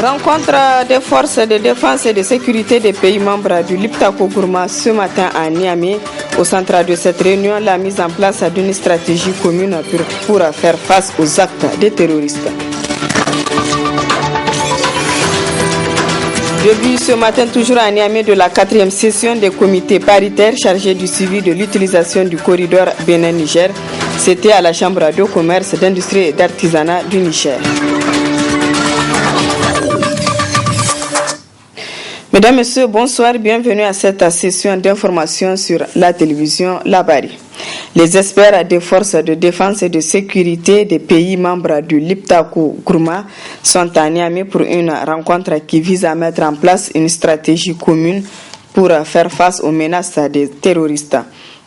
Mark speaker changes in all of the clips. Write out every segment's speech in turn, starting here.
Speaker 1: Rencontre des forces de défense et de sécurité des pays membres du Liptako Gourma ce matin à Niamey. Au centre de cette réunion, la mise en place d'une stratégie commune pour faire face aux actes des terroristes. Début ce matin, toujours à Niamey, de la 4e session des comités paritaires chargés du suivi de l'utilisation du corridor Bénin-Niger. C'était à la Chambre de commerce, d'industrie et d'artisanat du Niger. Mesdames, Messieurs, bonsoir, bienvenue à cette session d'information sur la télévision Labari. Les experts des forces de défense et de sécurité des pays membres du Liptako Gourma sont à Niamey pour une rencontre qui vise à mettre en place une stratégie commune pour faire face aux menaces des terroristes.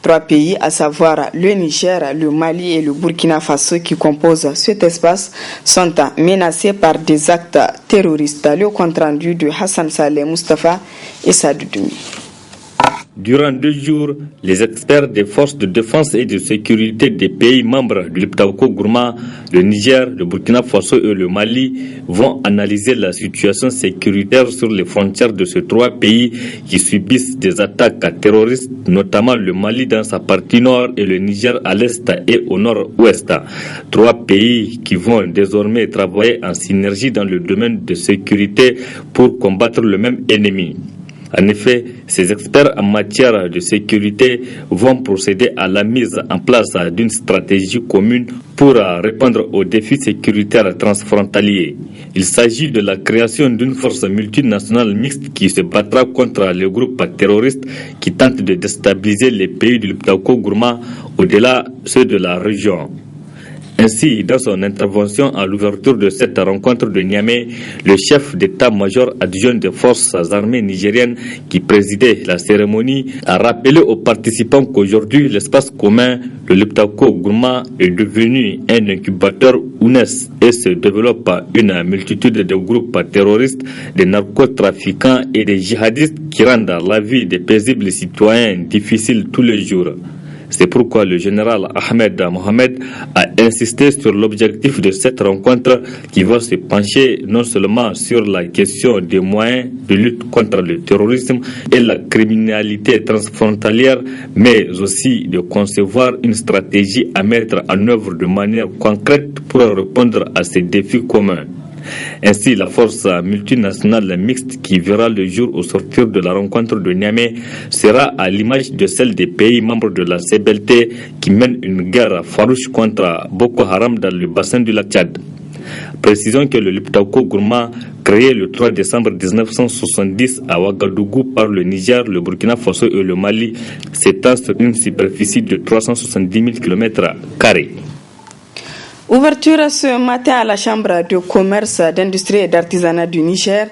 Speaker 1: 3 pays, à savoir le Niger, le Mali et le Burkina Faso qui composent cet espace, sont menacés par des actes terroristes. Le compte rendu de Hassan Saleh Mustafa et Sadou Doumi.
Speaker 2: Durant 2 jours, les experts des forces de défense et de sécurité des pays membres du Liptako Gourma, le Niger, le Burkina Faso et le Mali vont analyser la situation sécuritaire sur les frontières de ces 3 pays qui subissent des attaques terroristes, notamment le Mali dans sa partie nord et le Niger à l'est et au nord-ouest. 3 pays qui vont désormais travailler en synergie dans le domaine de sécurité pour combattre le même ennemi. En effet, ces experts en matière de sécurité vont procéder à la mise en place d'une stratégie commune pour répondre aux défis sécuritaires transfrontaliers. Il s'agit de la création d'une force multinationale mixte qui se battra contre les groupes terroristes qui tentent de déstabiliser les pays du Liptako Gourma au-delà ceux de la région. Ainsi, dans son intervention à l'ouverture de cette rencontre de Niamey, le chef d'état-major adjoint des forces armées nigériennes qui présidait la cérémonie a rappelé aux participants qu'aujourd'hui, l'espace commun, le Liptako Gourma, est devenu un incubateur où naissent et se développe une multitude de groupes terroristes, des narcotrafiquants et des djihadistes qui rendent la vie des paisibles citoyens difficile tous les jours. C'est pourquoi le général Ahmed Mohamed a insisté sur l'objectif de cette rencontre qui va se pencher non seulement sur la question des moyens de lutte contre le terrorisme et la criminalité transfrontalière, mais aussi de concevoir une stratégie à mettre en œuvre de manière concrète pour répondre à ces défis communs. Ainsi, la force multinationale mixte qui verra le jour au sortir de la rencontre de Niamey sera à l'image de celle des pays membres de la CBLT qui mènent une guerre farouche contre Boko Haram dans le bassin du lac Tchad. Précisons que le Liptako Gourma, créé le 3 décembre 1970 à Ouagadougou par le Niger, le Burkina Faso et le Mali, s'étend sur une superficie de 370 000 km².
Speaker 1: Ouverture ce matin à la Chambre de commerce, d'industrie et d'artisanat du Niger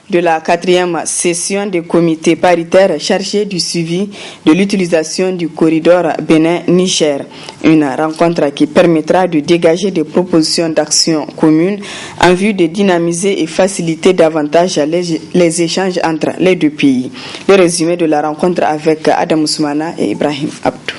Speaker 1: de la 4e session des comités paritaires chargés du suivi de l'utilisation du corridor Bénin-Niger. Une rencontre qui permettra de dégager des propositions d'action communes en vue de dynamiser et faciliter davantage les échanges entre les 2 pays. Le résumé de la rencontre avec Adam Ousmana et Ibrahim Abdou.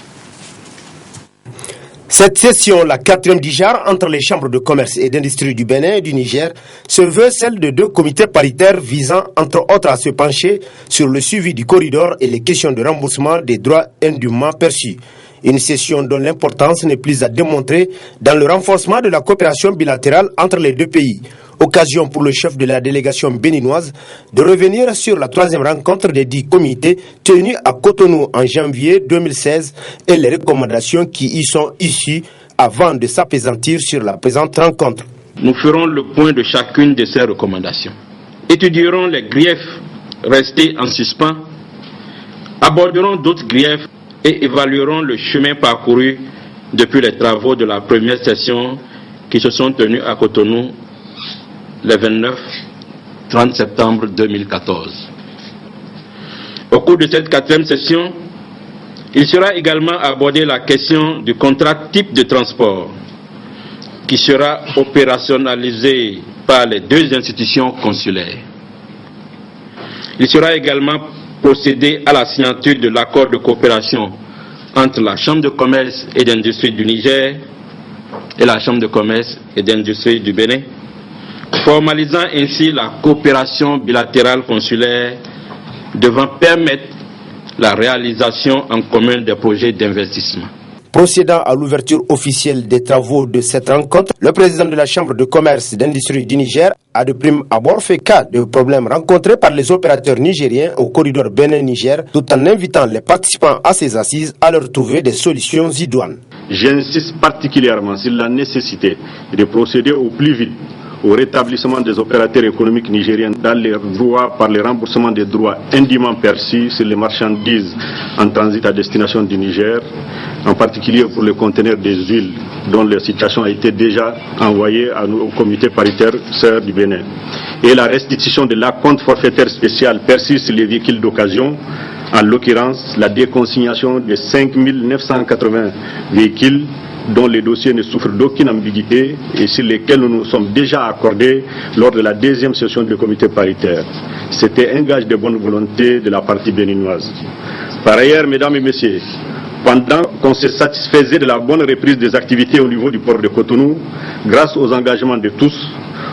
Speaker 3: Cette session, la 4e du genre entre les chambres de commerce et d'industrie du Bénin et du Niger, se veut celle de 2 comités paritaires visant entre autres à se pencher sur le suivi du corridor et les questions de remboursement des droits indûment perçus. Une session dont l'importance n'est plus à démontrer dans le renforcement de la coopération bilatérale entre les 2 pays. Occasion pour le chef de la délégation béninoise de revenir sur la 3e rencontre des 10 comités tenue à Cotonou en janvier 2016 et les recommandations qui y sont issues avant de s'appesantir sur la présente rencontre.
Speaker 4: Nous ferons le point de chacune de ces recommandations, étudierons les griefs restés en suspens, aborderons d'autres griefs et évaluerons le chemin parcouru depuis les travaux de la première session qui se sont tenus à Cotonou le 29-30 septembre 2014. Au cours de cette 4e session, il sera également abordé la question du contrat type de transport qui sera opérationnalisé par les 2 institutions consulaires. Il sera également procédé à la signature de l'accord de coopération entre la Chambre de commerce et d'industrie du Niger et la Chambre de commerce et d'industrie du Bénin, formalisant ainsi la coopération bilatérale consulaire devant permettre la réalisation en commun des projets d'investissement.
Speaker 3: Procédant à l'ouverture officielle des travaux de cette rencontre, le président de la Chambre de commerce et d'industrie du Niger a de prime abord fait cas de problèmes rencontrés par les opérateurs nigériens au corridor Bénin-Niger, tout en invitant les participants à ces assises à leur trouver des solutions idoines.
Speaker 5: J'insiste particulièrement sur la nécessité de procéder au plus vite au rétablissement des opérateurs économiques nigériens dans leurs droits par le remboursement des droits indûment perçus sur les marchandises en transit à destination du Niger, en particulier pour les conteneurs des huiles dont la situation a été déjà envoyée au comité paritaire sœur du Bénin, et la restitution de l'acompte forfaitaire spécial perçu sur les véhicules d'occasion, en l'occurrence la déconsignation de 5 980 véhicules dont les dossiers ne souffrent d'aucune ambiguïté et sur lesquels nous nous sommes déjà accordés lors de la deuxième session du comité paritaire. C'était un gage de bonne volonté de la partie béninoise. Par ailleurs, mesdames et messieurs, pendant qu'on se satisfaisait de la bonne reprise des activités au niveau du port de Cotonou, grâce aux engagements de tous,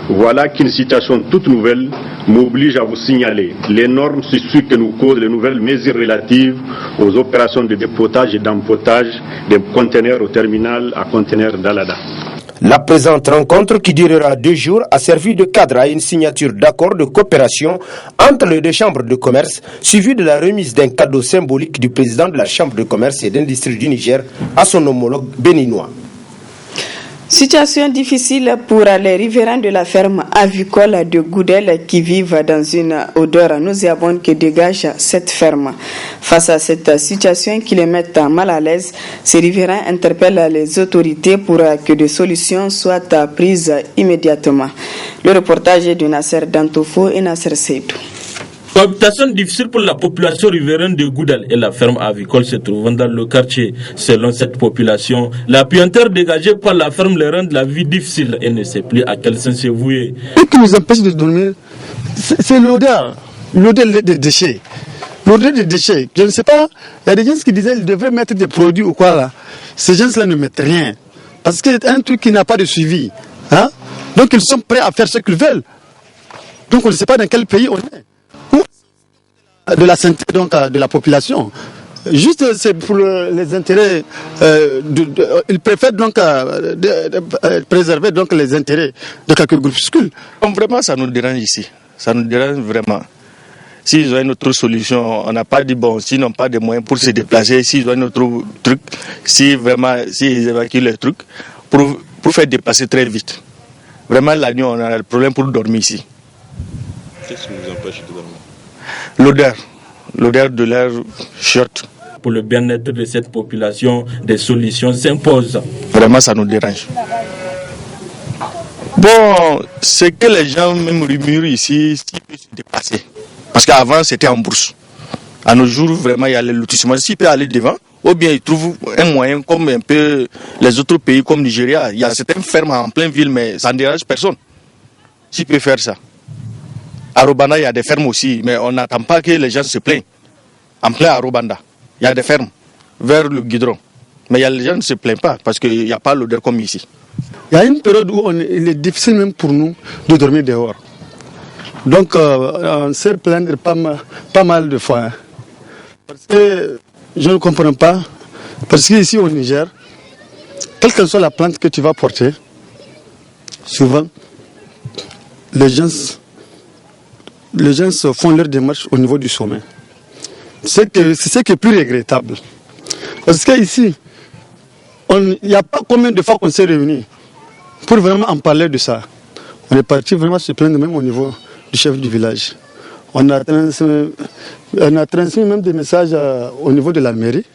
Speaker 5: voilà qu'une situation toute nouvelle m'oblige à vous signaler l'énorme souci que nous causent les nouvelles mesures relatives aux opérations de dépotage et d'empotage des conteneurs au terminal à conteneurs d'Alada.
Speaker 3: La présente rencontre, qui durera 2 jours, a servi de cadre à une signature d'accord de coopération entre les 2 chambres de commerce, suivie de la remise d'un cadeau symbolique du président de la Chambre de commerce et d'industrie du Niger à son homologue béninois.
Speaker 1: Situation difficile pour les riverains de la ferme avicole de Goudel qui vivent dans une odeur nauséabonde que dégage cette ferme. Face à cette situation qui les met mal à l'aise, ces riverains interpellent les autorités pour que des solutions soient prises immédiatement. Le reportage est de Nasser Dantofo et Nasser Seydou.
Speaker 6: Cohabitation difficile pour la population riveraine de Goudal et la ferme avicole se trouvant dans le quartier. Selon cette population, la puanteur dégagée par la ferme les rend la vie difficile et ne sait plus à quel sens se vouer.
Speaker 7: Ce qui nous empêche de dormir, c'est l'odeur des déchets. L'odeur des déchets, je ne sais pas, il y a des gens qui disaient qu'ils devraient mettre des produits ou quoi là. Ces gens-là ne mettent rien. Parce que c'est un truc qui n'a pas de suivi. Hein? Donc ils sont prêts à faire ce qu'ils veulent. Donc on ne sait pas dans quel pays on est. De la santé donc de la population. Juste c'est pour les intérêts. Ils préfèrent donc préserver donc les intérêts de quelques groupuscules.
Speaker 8: Donc vraiment ça nous dérange ici. Ça nous dérange vraiment. S'ils ont une autre solution, on n'a pas dit bon, s'ils n'ont pas de moyens pour se déplacer, s'ils ont un autre truc, s'ils évacuent les trucs, pour faire dépasser très vite. Vraiment la nuit on a le problème pour dormir ici.
Speaker 5: Qu'est-ce qui vous empêche de dormir?
Speaker 8: L'odeur de l'air chiotte.
Speaker 6: Pour le bien-être de cette population, des solutions s'imposent.
Speaker 8: Vraiment, ça nous dérange. Bon, c'est que les gens même rumurent ici, s'ils peuvent se dépasser. Parce qu'avant, c'était en bourse. À nos jours, vraiment, il y a le lotissement. S'ils peuvent aller devant, ou bien ils trouvent un moyen, comme un peu les autres pays comme Nigeria. Il y a certaines fermes en pleine ville, mais ça ne dérange personne. S'ils peuvent faire ça. À Robanda, il y a des fermes aussi, mais on n'attend pas que les gens se plaignent. En plein à Robanda, il y a des fermes vers le Guidron. Mais les gens ne se plaignent pas parce qu'il n'y a pas l'odeur comme ici.
Speaker 7: Il y a une période où il est difficile même pour nous de dormir dehors. Donc on s'est plaindre pas mal de fois. Hein. Parce que je ne comprends pas. Parce qu'ici au Niger, quelle que soit la plante que tu vas porter, souvent, les gens font leur démarche au niveau du sommet. C'est ce qui est plus regrettable. Parce qu'ici, il n'y a pas combien de fois qu'on s'est réunis pour vraiment en parler de ça. On est parti vraiment se plaindre même au niveau du chef du village. On a transmis même des messages au niveau de la mairie.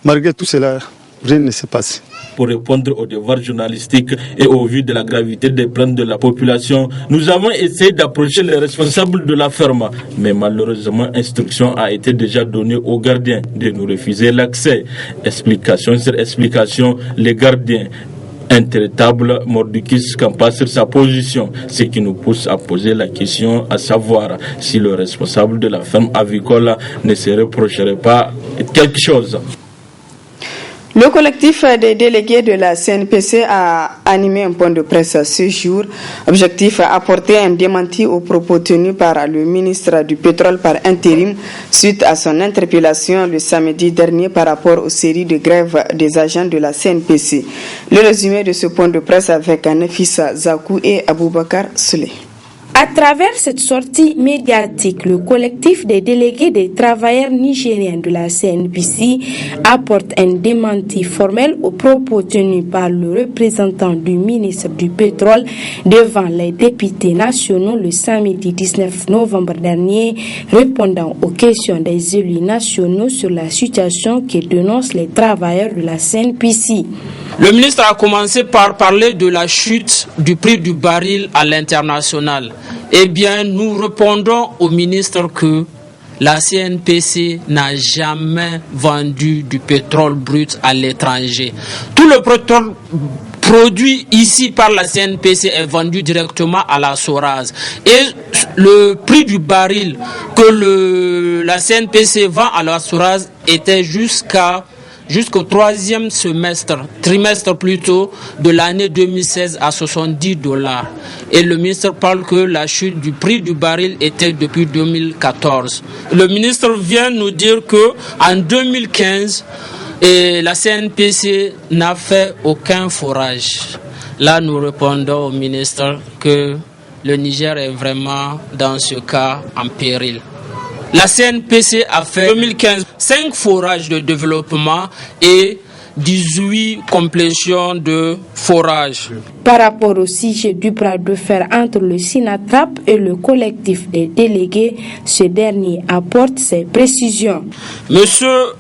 Speaker 7: Malgré tout cela, rien ne s'est passé.
Speaker 6: Pour répondre aux devoirs journalistiques et au vu de la gravité des plaintes de la population, nous avons essayé d'approcher les responsables de la ferme. Mais malheureusement, instruction a été déjà donnée aux gardiens de nous refuser l'accès. Explication sur explication, les gardiens intraitables mordicus campent sur sa position, ce qui nous pousse à poser la question à savoir si le responsable de la ferme avicole ne se reprocherait pas quelque chose.
Speaker 1: Le collectif des délégués de la CNPC a animé un point de presse ce jour. Objectif, apporter un démenti aux propos tenus par le ministre du Pétrole par intérim suite à son interpellation le samedi dernier par rapport aux séries de grèves des agents de la CNPC. Le résumé de ce point de presse avec Nafissa Zakou et Aboubakar Souley.
Speaker 9: À travers cette sortie médiatique, le collectif des délégués des travailleurs nigériens de la CNPC apporte un démenti formel aux propos tenus par le représentant du ministre du Pétrole devant les députés nationaux le samedi 19 novembre dernier, répondant aux questions des élus nationaux sur la situation que dénoncent les travailleurs de la CNPC.
Speaker 10: Le ministre a commencé par parler de la chute du prix du baril à l'international. Eh bien, nous répondons au ministre que la CNPC n'a jamais vendu du pétrole brut à l'étranger. Tout le pétrole produit ici par la CNPC est vendu directement à la Soraz. Et le prix du baril que la CNPC vend à la Soraz était jusqu'au troisième trimestre plutôt, de l'année 2016 à $70. Et le ministre parle que la chute du prix du baril était depuis 2014. Le ministre vient nous dire que en 2015, la CNPC n'a fait aucun forage. Là, nous répondons au ministre que le Niger est vraiment dans ce cas en péril. La CNPC a fait en 2015 5 forages de développement et 18 complétions de forages.
Speaker 9: Par rapport au sujet du bras de fer entre le SINATRAP et le collectif des délégués, ce dernier apporte ses précisions.
Speaker 10: Monsieur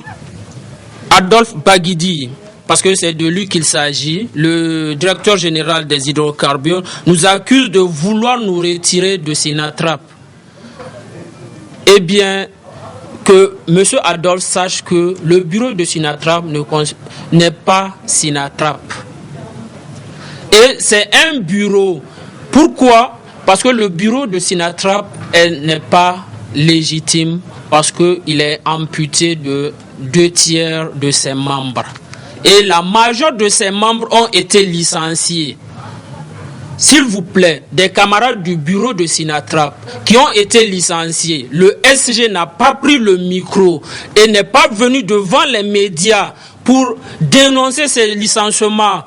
Speaker 10: Adolphe Baguidi, parce que c'est de lui qu'il s'agit, le directeur général des hydrocarbures, nous accuse de vouloir nous retirer de SINATRAP. Eh bien, que M. Adolphe sache que le bureau de SINATRAP n'est pas SINATRAP. Et c'est un bureau. Pourquoi? Parce que le bureau de SINATRAP n'est pas légitime, parce qu'il est amputé de 2/3 de ses membres. Et la majeure de ses membres ont été licenciés. S'il vous plaît, des camarades du bureau de SINATRAP qui ont été licenciés, le SG n'a pas pris le micro et n'est pas venu devant les médias pour dénoncer ces licenciements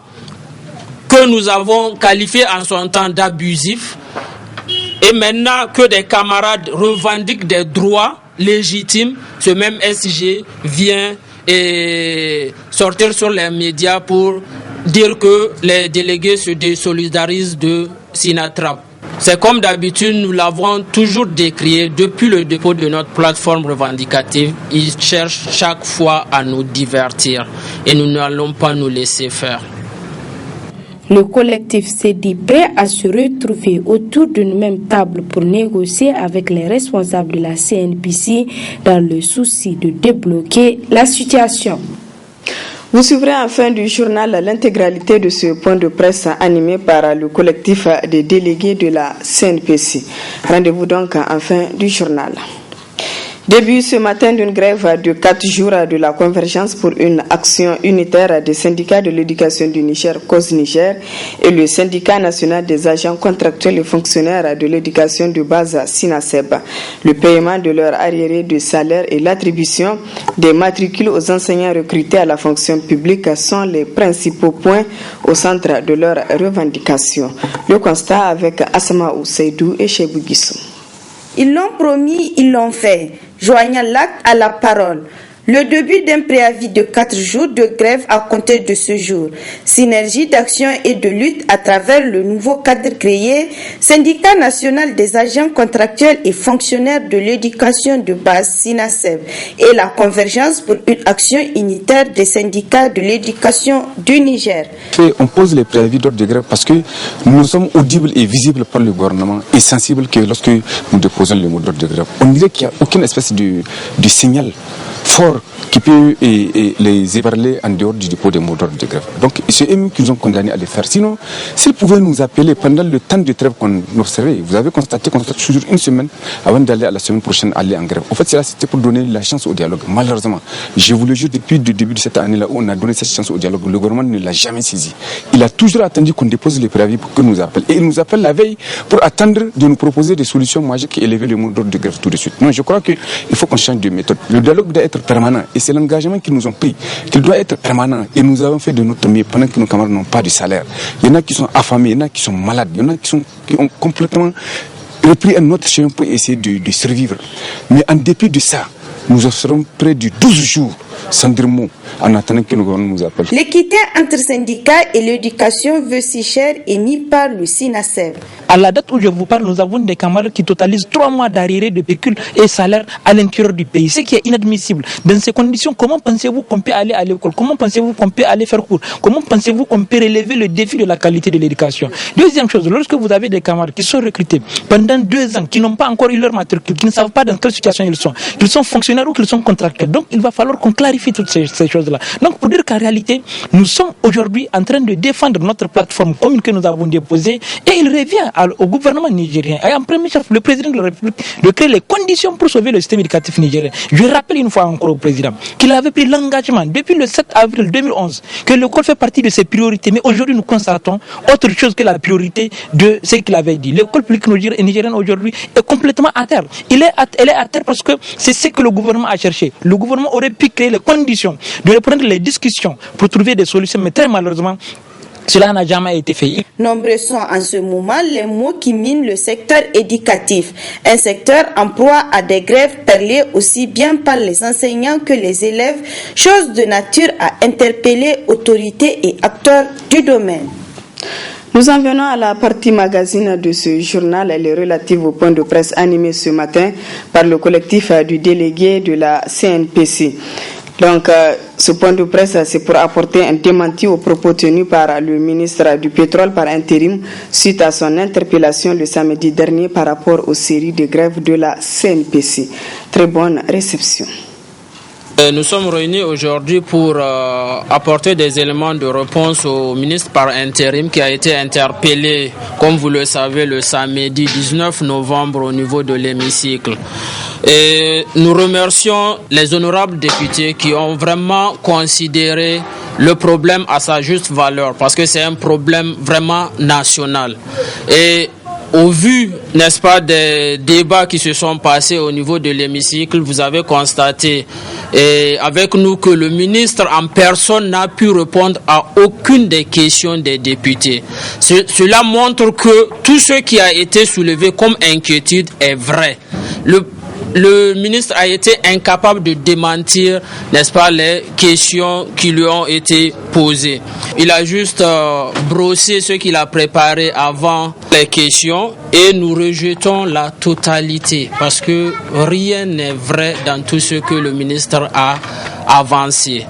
Speaker 10: que nous avons qualifiés en son temps d'abusifs. Et maintenant que des camarades revendiquent des droits légitimes, ce même SG vient sortir sur les médias pour dire que les délégués se désolidarisent de SINATRAP. C'est comme d'habitude, nous l'avons toujours décrié depuis le dépôt de notre plateforme revendicative. Ils cherchent chaque fois à nous divertir et nous n'allons pas nous laisser faire.
Speaker 9: Le collectif s'est dit prêt à se retrouver autour d'une même table pour négocier avec les responsables de la CNPC dans le souci de débloquer la situation.
Speaker 1: Vous suivrez en fin du journal l'intégralité de ce point de presse animé par le collectif des délégués de la CNPC. Rendez-vous donc en fin du journal. Début ce matin d'une grève de 4 jours de la convergence pour une action unitaire des syndicats de l'éducation du Niger, COS Niger, et le syndicat national des agents contractuels et fonctionnaires de l'éducation de base SINASEB. Le paiement de leur arriéré de salaire et l'attribution des matricules aux enseignants recrutés à la fonction publique sont les principaux points au centre de leurs revendications. Le constat avec Asma Seydou et Chebou Guissou.
Speaker 11: Ils l'ont promis, ils l'ont fait, joignant l'acte à la parole. Le début d'un préavis de 4 jours de grève à compter de ce jour. Synergie d'action et de lutte à travers le nouveau cadre créé, syndicat national des agents contractuels et fonctionnaires de l'éducation de base SINASEB et la convergence pour une action unitaire des syndicats de l'éducation du Niger.
Speaker 12: On pose les préavis d'ordre de grève parce que nous sommes audibles et visibles par le gouvernement et sensibles que lorsque nous déposons le mot d'ordre de grève. On dirait qu'il n'y a aucune espèce de signal fort transport qui peut les épargner en dehors du dépôt des mots d'ordre de grève. Donc c'est eux qui nous ont condamnés à les faire. Sinon, s'ils pouvaient nous appeler pendant le temps de trêve qu'on observait, vous avez constaté qu'on a toujours une semaine avant d'aller à la semaine prochaine aller en grève. En fait, c'était pour donner la chance au dialogue. Malheureusement, je vous le jure, depuis le début de cette année-là où on a donné cette chance au dialogue, le gouvernement ne l'a jamais saisi. Il a toujours attendu qu'on dépose les préavis pour qu'il nous appelle. Et il nous appelle la veille pour attendre de nous proposer des solutions magiques et élever le mot d'ordre de grève tout de suite. Non, je crois qu'il faut qu'on change de méthode. Le dialogue doit être permanent et c'est l'engagement qu'ils nous ont pris, qu'il doit être permanent. Et nous avons fait de notre mieux pendant que nos camarades n'ont pas de salaire. Il y en a qui sont affamés, il y en a qui sont malades, il y en a qui ont complètement repris un autre chemin pour essayer de survivre. Mais en dépit de ça, nous serons près de 12 jours sans dire mot en attendant que le gouvernement nous appelle.
Speaker 11: L'équité entre syndicats et l'éducation veut si cher émis par le SINASEB.
Speaker 13: À la date où je vous parle, nous avons des camarades qui totalisent 3 mois d'arriérés de pécule et salaire à l'intérieur du pays, ce qui est inadmissible. Dans ces conditions, comment pensez-vous qu'on peut aller à l'école? Comment pensez-vous qu'on peut aller faire cours? Comment pensez-vous qu'on peut relever le défi de la qualité de l'éducation? Deuxième chose, lorsque vous avez des camarades qui sont recrutés pendant 2 ans, qui n'ont pas encore eu leur matricule, qui ne savent pas dans quelle situation ils sont fonctionnaires ou qu'ils sont contractuels. Donc il va falloir qu'on clarifie toutes ces choses-là. Donc pour dire qu'en réalité, nous sommes aujourd'hui en train de défendre notre plateforme commune que nous avons déposée et il revient au gouvernement nigérien et en premier chef, le président de la République, de créer les conditions pour sauver le système éducatif nigérien. Je rappelle une fois encore au président qu'il avait pris l'engagement depuis le 7 avril 2011 que l'école fait partie de ses priorités, mais aujourd'hui nous constatons autre chose que la priorité de ce qu'il avait dit. L'école publique nigérienne aujourd'hui est complètement à terre. Elle est à terre parce que c'est ce que le gouvernement a cherché. Le gouvernement aurait pu créer les conditions de reprendre les discussions pour trouver des solutions, mais très malheureusement, cela n'a jamais été fait.
Speaker 11: Nombreux sont en ce moment les mots qui minent le secteur éducatif. Un secteur en proie à des grèves perlées aussi bien par les enseignants que les élèves, chose de nature à interpeller autorités et acteurs du domaine.
Speaker 1: Nous en venons à la partie magazine de ce journal. Elle est relative au point de presse animé ce matin par le collectif du délégué de la CNPC. Donc, ce point de presse, c'est pour apporter un démenti aux propos tenus par le ministre du Pétrole par intérim suite à son interpellation le samedi dernier par rapport aux séries de grèves de la CNPC. Très bonne réception.
Speaker 10: Nous sommes réunis aujourd'hui pour apporter des éléments de réponse au ministre par intérim qui a été interpellé, comme vous le savez, le samedi 19 novembre au niveau de l'hémicycle. Et nous remercions les honorables députés qui ont vraiment considéré le problème à sa juste valeur parce que c'est un problème vraiment national. Et au vu, n'est-ce pas, des débats qui se sont passés au niveau de l'hémicycle, vous avez constaté avec nous que le ministre en personne n'a pu répondre à aucune des questions des députés. Cela montre que tout ce qui a été soulevé comme inquiétude est vrai. Le ministre a été incapable de démentir, n'est-ce pas, les questions qui lui ont été posées. Il a juste brossé ce qu'il a préparé avant les questions et nous rejetons la totalité parce que rien n'est vrai dans tout ce que le ministre a avancé.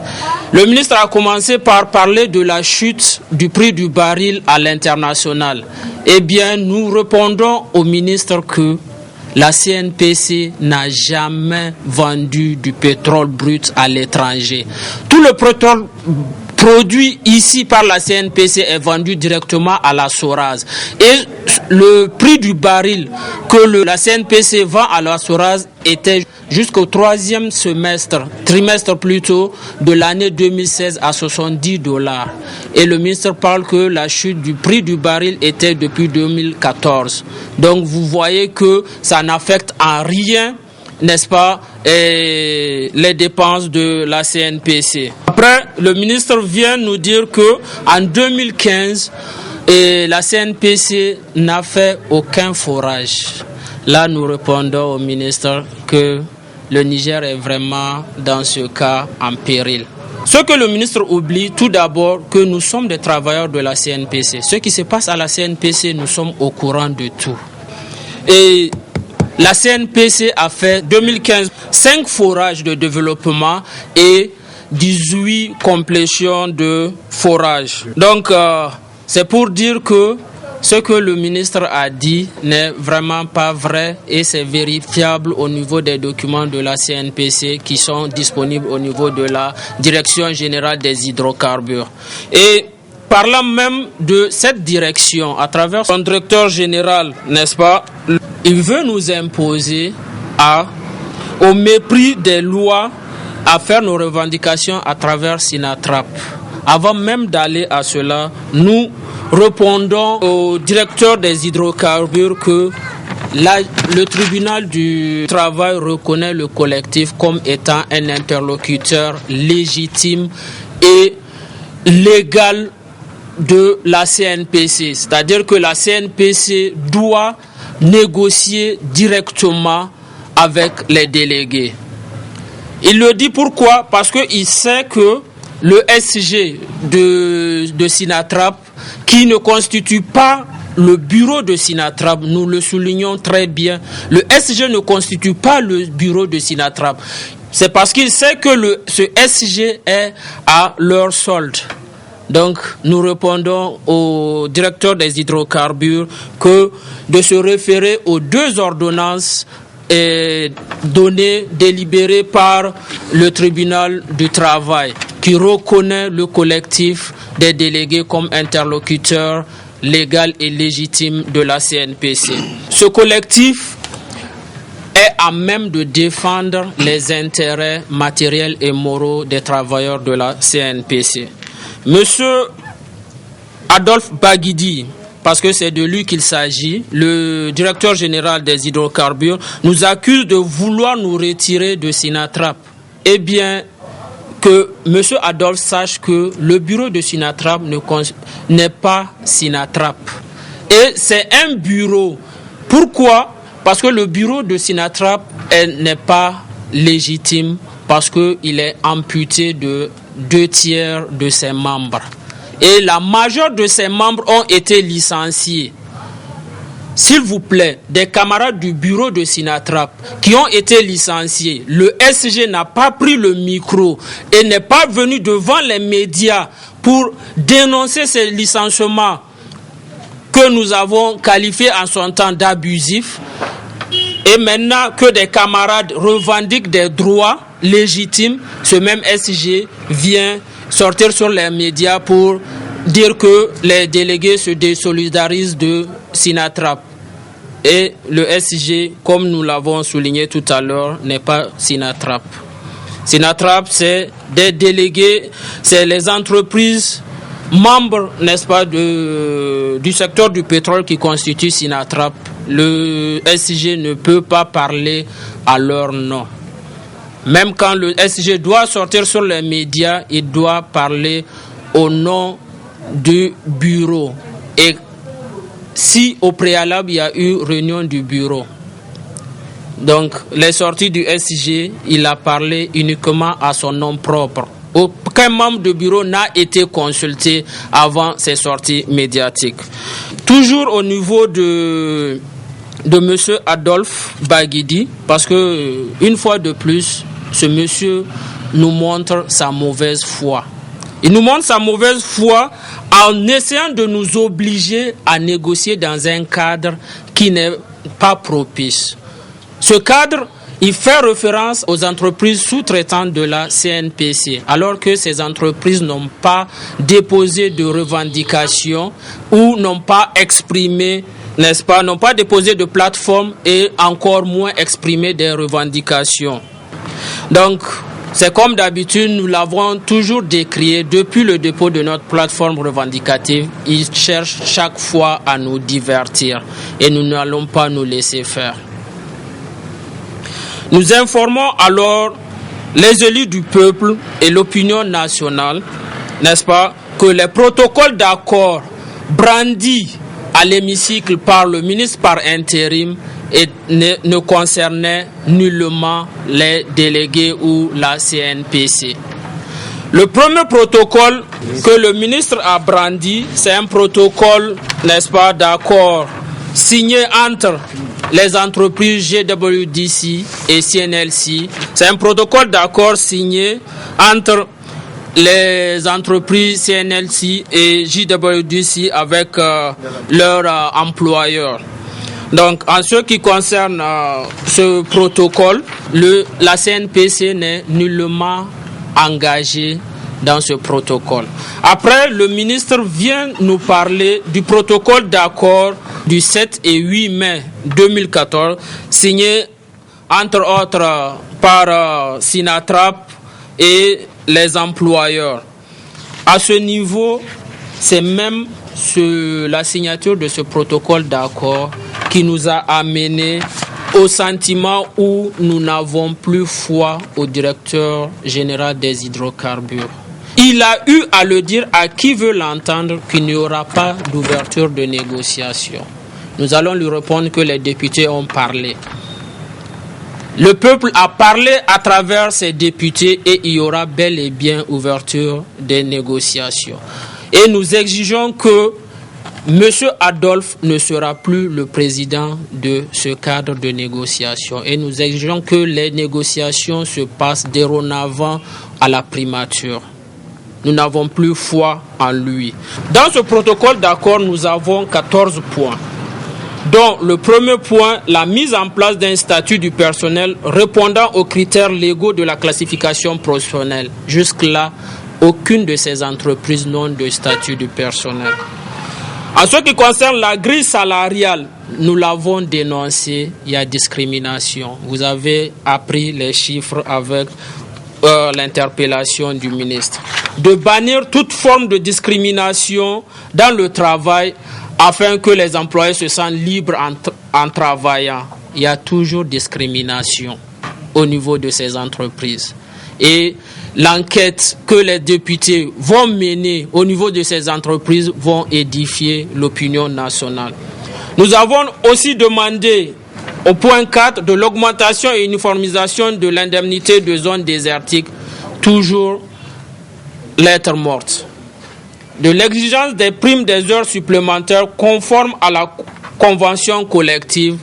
Speaker 10: Le ministre a commencé par parler de la chute du prix du baril à l'international. Eh bien, nous répondons au ministre que la CNPC n'a jamais vendu du pétrole brut à l'étranger. Tout le pétrole produit ici par la CNPC est vendu directement à la Soraz. Et le prix du baril que la CNPC vend à la Soraz était jusqu'au trimestre plutôt, de l'année 2016 à $70. Et le ministre parle que la chute du prix du baril était depuis 2014. Donc vous voyez que ça n'affecte en rien, n'est-ce pas, les dépenses de la CNPC. Après, le ministre vient nous dire que en 2015, la CNPC n'a fait aucun forage. Là, nous répondons au ministre que le Niger est vraiment dans ce cas en péril. Ce que le ministre oublie, tout d'abord, que nous sommes des travailleurs de la CNPC. Ce qui se passe à la CNPC, nous sommes au courant de tout. Et la CNPC a fait 2015 5 forages de développement et 18 complétions de forages. Donc, c'est pour dire que ce que le ministre a dit n'est vraiment pas vrai et c'est vérifiable au niveau des documents de la CNPC qui sont disponibles au niveau de la Direction générale des hydrocarbures. Et parlant même de cette direction, à travers son directeur général, n'est-ce pas, il veut nous imposer au mépris des lois à faire nos revendications à travers Sinatrap. Avant même d'aller à cela, nous répondons au directeur des hydrocarbures que le tribunal du travail reconnaît le collectif comme étant un interlocuteur légitime et légal de la CNPC. C'est-à-dire que la CNPC doit négocier directement avec les délégués. Il le dit pourquoi? Parce qu'il sait que le SG de Sinatrap, qui ne constitue pas le bureau de Sinatrap, nous le soulignons très bien, le SG ne constitue pas le bureau de Sinatrap. C'est parce qu'il sait que ce SG est à leur solde. Donc, nous répondons au directeur des hydrocarbures que de se référer aux 2 ordonnances délibérées par le tribunal du travail, qui reconnaît le collectif des délégués comme interlocuteur légal et légitime de la CNPC. Ce collectif est à même de défendre les intérêts matériels et moraux des travailleurs de la CNPC. Monsieur Adolphe Baguidi, parce que c'est de lui qu'il s'agit, le directeur général des hydrocarbures, nous accuse de vouloir nous retirer de Sinatrap. Eh bien, que M. Adolphe sache que le bureau de Sinatrap n'est pas Sinatrap. Et c'est un bureau. Pourquoi? Parce que le bureau de Sinatrap n'est pas légitime, parce qu'il est amputé de 2/3 de ses membres. Et la majeure de ses membres ont été licenciés. S'il vous plaît, des camarades du bureau de Sinatrap qui ont été licenciés, le SG n'a pas pris le micro et n'est pas venu devant les médias pour dénoncer ces licenciements que nous avons qualifiés en son temps d'abusifs. Et maintenant que des camarades revendiquent des droits légitimes, ce même SG vient sortir sur les médias pour dire que les délégués se désolidarisent de Sinatrap. Et le SG, comme nous l'avons souligné tout à l'heure, n'est pas Sinatrap. Sinatrap, c'est des délégués, c'est les entreprises membres, n'est-ce pas, du secteur du pétrole qui constituent Sinatrap. Le SG ne peut pas parler à leur nom. Même quand le SG doit sortir sur les médias, il doit parler au nom du bureau. Et si au préalable il y a eu réunion du bureau, donc les sorties du SG, il a parlé uniquement à son nom propre. Aucun membre du bureau n'a été consulté avant ces sorties médiatiques. Toujours au niveau de monsieur Adolphe Baguidi, parce que une fois de plus, ce monsieur nous montre sa mauvaise foi. Il nous montre sa mauvaise foi en essayant de nous obliger à négocier dans un cadre qui n'est pas propice. Ce cadre, il fait référence aux entreprises sous-traitantes de la CNPC, alors que ces entreprises n'ont pas déposé de revendications ou n'ont pas exprimé, n'est-ce pas, n'ont pas déposé de plateforme et encore moins exprimé des revendications. Donc, c'est comme d'habitude, nous l'avons toujours décrié depuis le dépôt de notre plateforme revendicative. Ils cherchent chaque fois à nous divertir et nous n'allons pas nous laisser faire. Nous informons alors les élus du peuple et l'opinion nationale, n'est-ce pas, que les protocoles d'accord brandis à l'hémicycle par le ministre par intérim et ne concernait nullement les délégués ou la CNPC. Le premier protocole que le ministre a brandi, c'est un protocole, n'est-ce pas, d'accord signé entre les entreprises GWDC et CNLC. C'est un protocole d'accord signé entre les entreprises CNLC et JWDC avec leurs employeurs. Donc, en ce qui concerne ce protocole, la CNPC n'est nullement engagée dans ce protocole. Après, le ministre vient nous parler du protocole d'accord du 7 et 8 mai 2014, signé entre autres par Sinatrap et les employeurs. À ce niveau, c'est même la signature de ce protocole d'accord qui nous a amené au sentiment où nous n'avons plus foi au directeur général des hydrocarbures. Il a eu à le dire à qui veut l'entendre qu'il n'y aura pas d'ouverture de négociation. Nous allons lui répondre que les députés ont parlé. Le peuple a parlé à travers ses députés et il y aura bel et bien ouverture des négociations. Et nous exigeons que M. Adolphe ne sera plus le président de ce cadre de négociation. Et nous exigeons que les négociations se passent dorénavant à la primature. Nous n'avons plus foi en lui. Dans ce protocole d'accord, nous avons 14 points. Dont le premier point, la mise en place d'un statut du personnel répondant aux critères légaux de la classification professionnelle. Jusque-là, aucune de ces entreprises n'ont de statut du personnel. En ce qui concerne la grille salariale, nous l'avons dénoncé, il y a discrimination. Vous avez appris les chiffres avec l'interpellation du ministre. De bannir toute forme de discrimination dans le travail afin que les employés se sentent libres en travaillant. Il y a toujours discrimination au niveau de ces entreprises. Et l'enquête que les députés vont mener au niveau de ces entreprises vont édifier l'opinion nationale. Nous avons aussi demandé au point 4 de l'augmentation et uniformisation de l'indemnité de zones désertiques, toujours lettre morte. De l'exigence des primes des heures supplémentaires conformes à la convention collective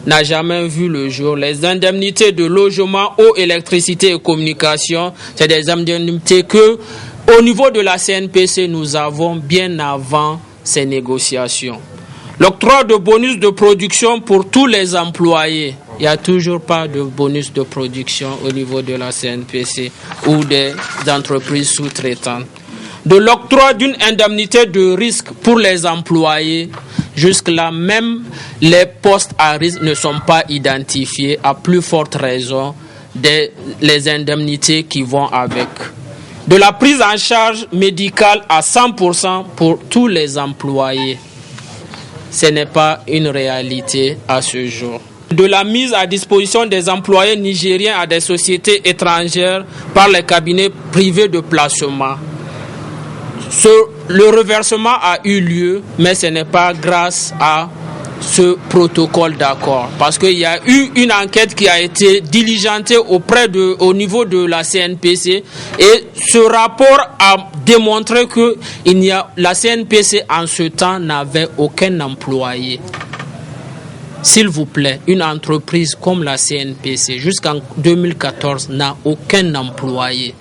Speaker 10: n'a jamais vu le jour. Les indemnités de logement, eau, électricité et communication, c'est des indemnités que, au niveau de la CNPC, nous avons bien avant ces négociations. L'octroi de bonus de production pour tous les employés. Il n'y a toujours pas de bonus de production au niveau de la CNPC ou des entreprises sous-traitantes. De l'octroi d'une indemnité de risque pour les employés. Jusque-là, même les postes à risque ne sont pas identifiés, à plus forte raison les indemnités qui vont avec. De la prise en charge médicale à 100% pour tous les employés. Ce n'est pas une réalité à ce jour. De la mise à disposition des employés nigériens à des sociétés étrangères par les cabinets privés de placement. Le reversement a eu lieu, mais ce n'est pas grâce à ce protocole d'accord. Parce qu'il y a eu une enquête qui a été diligentée au niveau de la CNPC et ce rapport a démontré que la CNPC en ce temps n'avait aucun employé. S'il vous plaît, une entreprise comme la CNPC jusqu'en 2014 n'a aucun employé.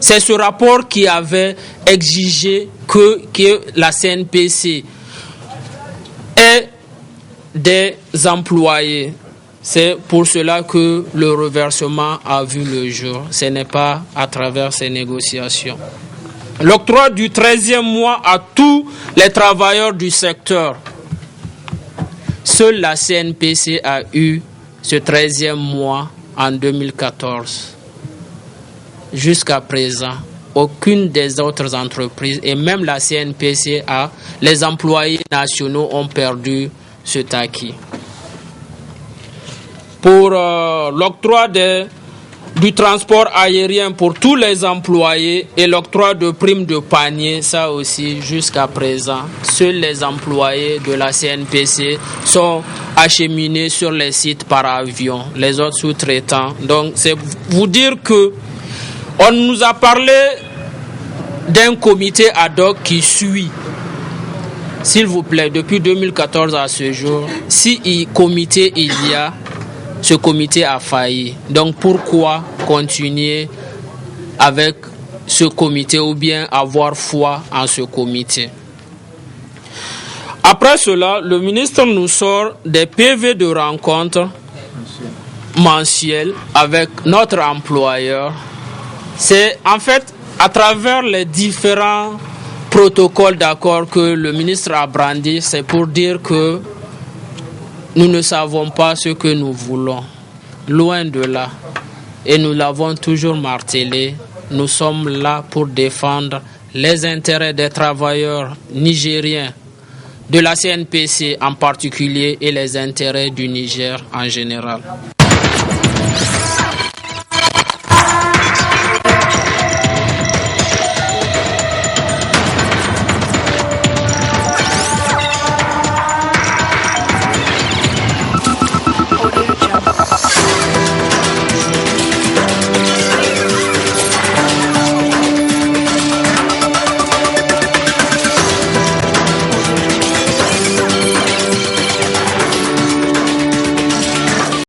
Speaker 10: C'est ce rapport qui avait exigé que la CNPC ait des employés. C'est pour cela que le reversement a vu le jour. Ce n'est pas à travers ces négociations. L'octroi du 13e mois à tous les travailleurs du secteur. Seule la CNPC a eu ce 13e mois en 2014. Jusqu'à présent, aucune des autres entreprises et même la CNPC les employés nationaux ont perdu cet acquis. Pour l'octroi du transport aérien pour tous les employés et l'octroi de primes de panier, ça aussi jusqu'à présent, seuls les employés de la CNPC sont acheminés sur les sites par avion, les autres sous-traitants. Donc c'est vous dire que on nous a parlé d'un comité ad hoc qui suit. S'il vous plaît, depuis 2014 à ce jour, si comité il y a, ce comité a failli. Donc pourquoi continuer avec ce comité ou bien avoir foi en ce comité. Après cela, le ministre nous sort des PV de rencontre mensuels avec notre employeur. C'est en fait à travers les différents protocoles d'accord que le ministre a brandi, c'est pour dire que nous ne savons pas ce que nous voulons. Loin de là. Et nous l'avons toujours martelé. Nous sommes là pour défendre les intérêts des travailleurs nigériens, de la CNPC en particulier et les intérêts du Niger en général.